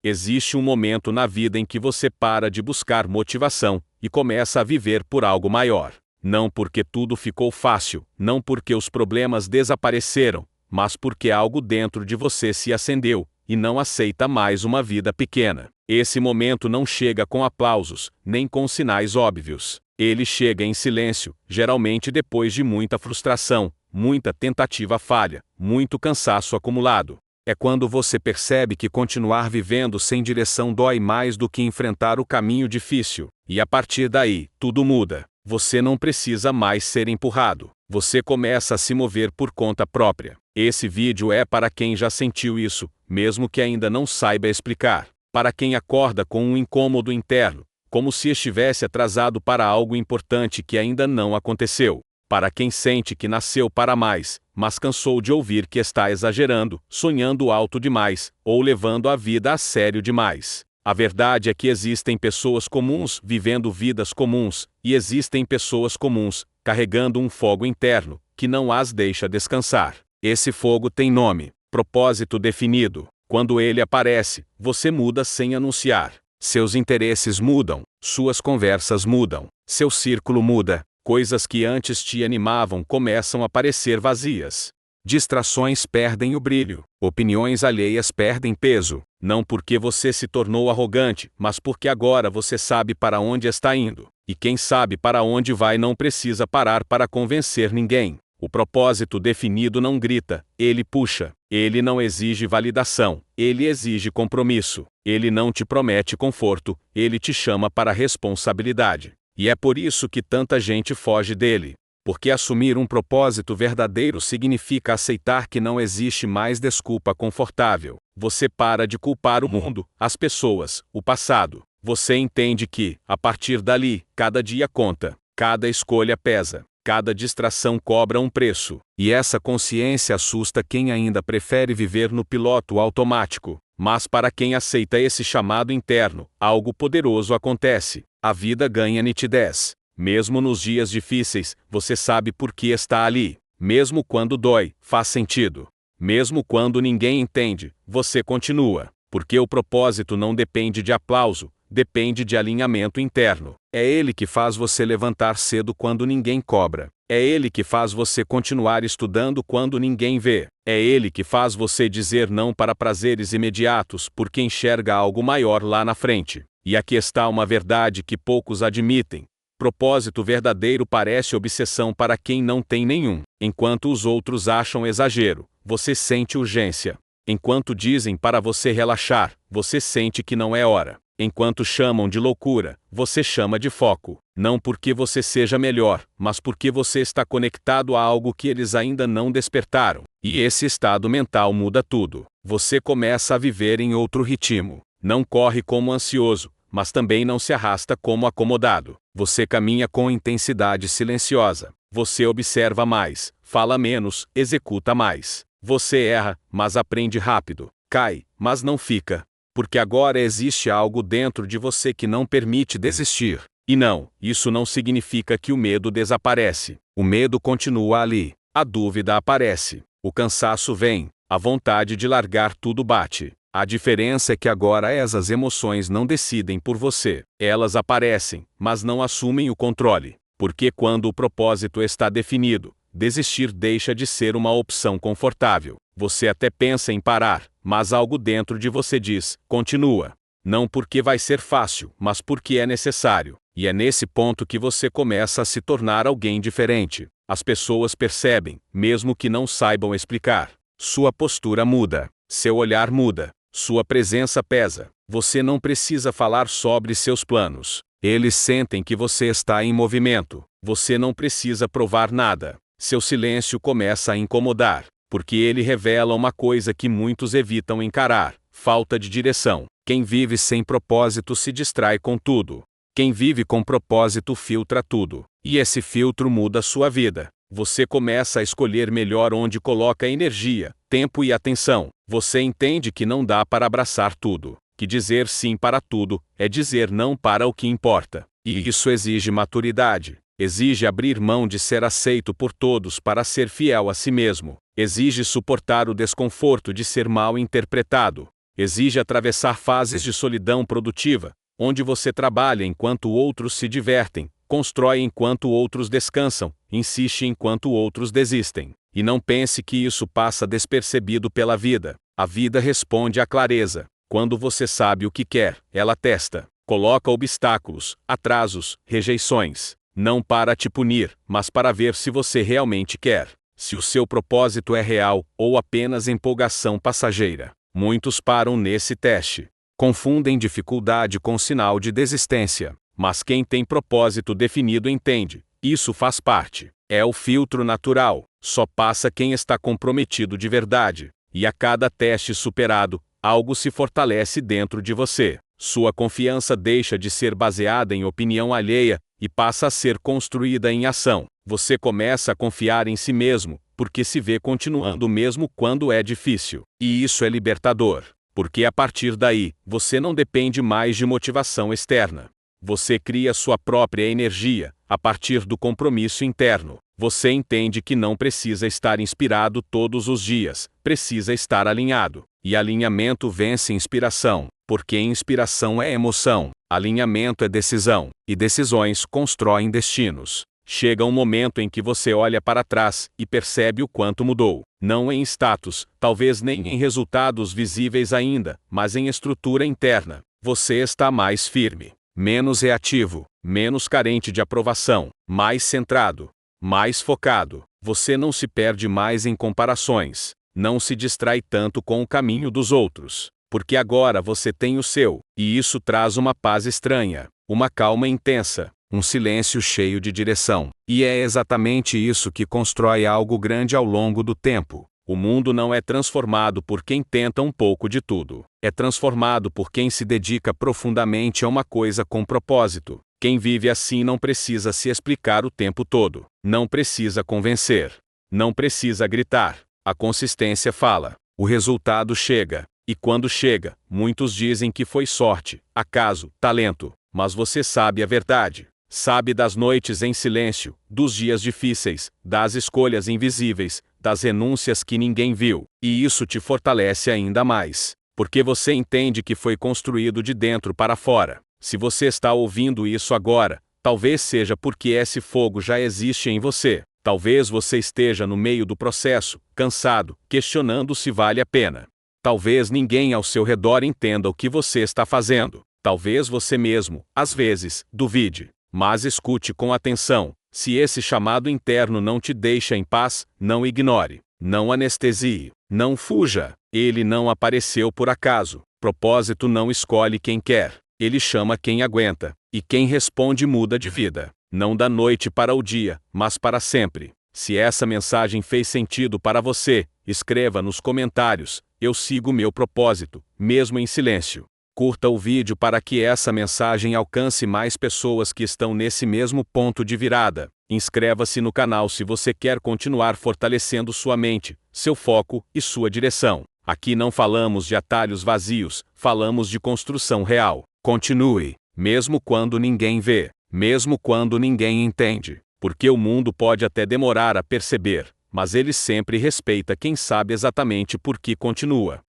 Existe um momento na vida em que você para de buscar motivação e começa a viver por algo maior. Não porque tudo ficou fácil, não porque os problemas desapareceram, mas porque algo dentro de você se acendeu e não aceita mais uma vida pequena. Esse momento não chega com aplausos, nem com sinais óbvios. Ele chega em silêncio, geralmente depois de muita frustração, muita tentativa falha, muito cansaço acumulado. É quando você percebe que continuar vivendo sem direção dói mais do que enfrentar o caminho difícil. E a partir daí, tudo muda. Você não precisa mais ser empurrado. Você começa a se mover por conta própria. Esse vídeo é para quem já sentiu isso, mesmo que ainda não saiba explicar. Para quem acorda com um incômodo interno, como se estivesse atrasado para algo importante que ainda não aconteceu. Para quem sente que nasceu para mais, mas cansou de ouvir que está exagerando, sonhando alto demais, ou levando a vida a sério demais. A verdade é que existem pessoas comuns vivendo vidas comuns, e existem pessoas comuns, carregando um fogo interno, que não as deixa descansar. Esse fogo tem nome, propósito definido. Quando ele aparece, você muda sem anunciar. Seus interesses mudam, suas conversas mudam, seu círculo muda. Coisas que antes te animavam começam a parecer vazias. Distrações perdem o brilho. Opiniões alheias perdem peso. Não porque você se tornou arrogante, mas porque agora você sabe para onde está indo. E quem sabe para onde vai não precisa parar para convencer ninguém. O propósito definido não grita, ele puxa. Ele não exige validação, ele exige compromisso. Ele não te promete conforto, ele te chama para responsabilidade. E é por isso que tanta gente foge dele. Porque assumir um propósito verdadeiro significa aceitar que não existe mais desculpa confortável. Você para de culpar o mundo, as pessoas, o passado. Você entende que, a partir dali, cada dia conta, cada escolha pesa, cada distração cobra um preço. E essa consciência assusta quem ainda prefere viver no piloto automático. Mas para quem aceita esse chamado interno, algo poderoso acontece. A vida ganha nitidez. Mesmo nos dias difíceis, você sabe por que está ali. Mesmo quando dói, faz sentido. Mesmo quando ninguém entende, você continua. Porque o propósito não depende de aplauso, depende de alinhamento interno. É ele que faz você levantar cedo quando ninguém cobra. É ele que faz você continuar estudando quando ninguém vê. É ele que faz você dizer não para prazeres imediatos porque enxerga algo maior lá na frente. E aqui está uma verdade que poucos admitem. Propósito verdadeiro parece obsessão para quem não tem nenhum. Enquanto os outros acham exagero, você sente urgência. Enquanto dizem para você relaxar, você sente que não é hora. Enquanto chamam de loucura, você chama de foco. Não porque você seja melhor, mas porque você está conectado a algo que eles ainda não despertaram. E esse estado mental muda tudo. Você começa a viver em outro ritmo. Não corre como ansioso, mas também não se arrasta como acomodado. Você caminha com intensidade silenciosa. Você observa mais, fala menos, executa mais. Você erra, mas aprende rápido. Cai, mas não fica. Porque agora existe algo dentro de você que não permite desistir. E não, isso não significa que o medo desaparece. O medo continua ali. A dúvida aparece. O cansaço vem. A vontade de largar tudo bate. A diferença é que agora essas emoções não decidem por você. Elas aparecem, mas não assumem o controle. Porque quando o propósito está definido, desistir deixa de ser uma opção confortável. Você até pensa em parar, mas algo dentro de você diz, continua. Não porque vai ser fácil, mas porque é necessário. E é nesse ponto que você começa a se tornar alguém diferente. As pessoas percebem, mesmo que não saibam explicar. Sua postura muda, seu olhar muda, sua presença pesa. Você não precisa falar sobre seus planos. Eles sentem que você está em movimento. Você não precisa provar nada. Seu silêncio começa a incomodar, porque ele revela uma coisa que muitos evitam encarar: falta de direção. Quem vive sem propósito se distrai com tudo. Quem vive com propósito filtra tudo. E esse filtro muda sua vida. Você começa a escolher melhor onde coloca energia, tempo e atenção. Você entende que não dá para abraçar tudo. Que dizer sim para tudo é dizer não para o que importa. E isso exige maturidade. Exige abrir mão de ser aceito por todos para ser fiel a si mesmo. Exige suportar o desconforto de ser mal interpretado. Exige atravessar fases de solidão produtiva, onde você trabalha enquanto outros se divertem, constrói enquanto outros descansam, insiste enquanto outros desistem. E não pense que isso passa despercebido pela vida. A vida responde à clareza. Quando você sabe o que quer, ela testa, coloca obstáculos, atrasos, rejeições. Não para te punir, mas para ver se você realmente quer. Se o seu propósito é real, ou apenas empolgação passageira. Muitos param nesse teste. Confundem dificuldade com sinal de desistência. Mas quem tem propósito definido entende. Isso faz parte. É o filtro natural. Só passa quem está comprometido de verdade. E a cada teste superado, algo se fortalece dentro de você. Sua confiança deixa de ser baseada em opinião alheia e passa a ser construída em ação. Você começa a confiar em si mesmo, porque se vê continuando mesmo quando é difícil. E isso é libertador, porque a partir daí, você não depende mais de motivação externa. Você cria sua própria energia, a partir do compromisso interno. Você entende que não precisa estar inspirado todos os dias, precisa estar alinhado. E alinhamento vence inspiração, porque inspiração é emoção, alinhamento é decisão, e decisões constroem destinos. Chega um momento em que você olha para trás e percebe o quanto mudou. Não em status, talvez nem em resultados visíveis ainda, mas em estrutura interna. Você está mais firme, menos reativo, menos carente de aprovação, mais centrado, mais focado. Você não se perde mais em comparações, não se distrai tanto com o caminho dos outros, porque agora você tem o seu, e isso traz uma paz estranha, uma calma intensa, um silêncio cheio de direção. E é exatamente isso que constrói algo grande ao longo do tempo. O mundo não é transformado por quem tenta um pouco de tudo. É transformado por quem se dedica profundamente a uma coisa com propósito. Quem vive assim não precisa se explicar o tempo todo. Não precisa convencer. Não precisa gritar. A consistência fala. O resultado chega. E quando chega, muitos dizem que foi sorte, acaso, talento. Mas você sabe a verdade. Sabe das noites em silêncio, dos dias difíceis, das escolhas invisíveis, das renúncias que ninguém viu. E isso te fortalece ainda mais. Porque você entende que foi construído de dentro para fora. Se você está ouvindo isso agora, talvez seja porque esse fogo já existe em você. Talvez você esteja no meio do processo, cansado, questionando se vale a pena. Talvez ninguém ao seu redor entenda o que você está fazendo. Talvez você mesmo, às vezes, duvide. Mas escute com atenção. Se esse chamado interno não te deixa em paz, não ignore. Não anestesie. Não fuja. Ele não apareceu por acaso. Propósito não escolhe quem quer. Ele chama quem aguenta. E quem responde muda de vida. Não da noite para o dia, mas para sempre. Se essa mensagem fez sentido para você, escreva nos comentários. Eu sigo meu propósito, mesmo em silêncio. Curta o vídeo para que essa mensagem alcance mais pessoas que estão nesse mesmo ponto de virada. Inscreva-se no canal se você quer continuar fortalecendo sua mente, seu foco e sua direção. Aqui não falamos de atalhos vazios, falamos de construção real. Continue, mesmo quando ninguém vê, mesmo quando ninguém entende. Porque o mundo pode até demorar a perceber, mas ele sempre respeita quem sabe exatamente por que continua.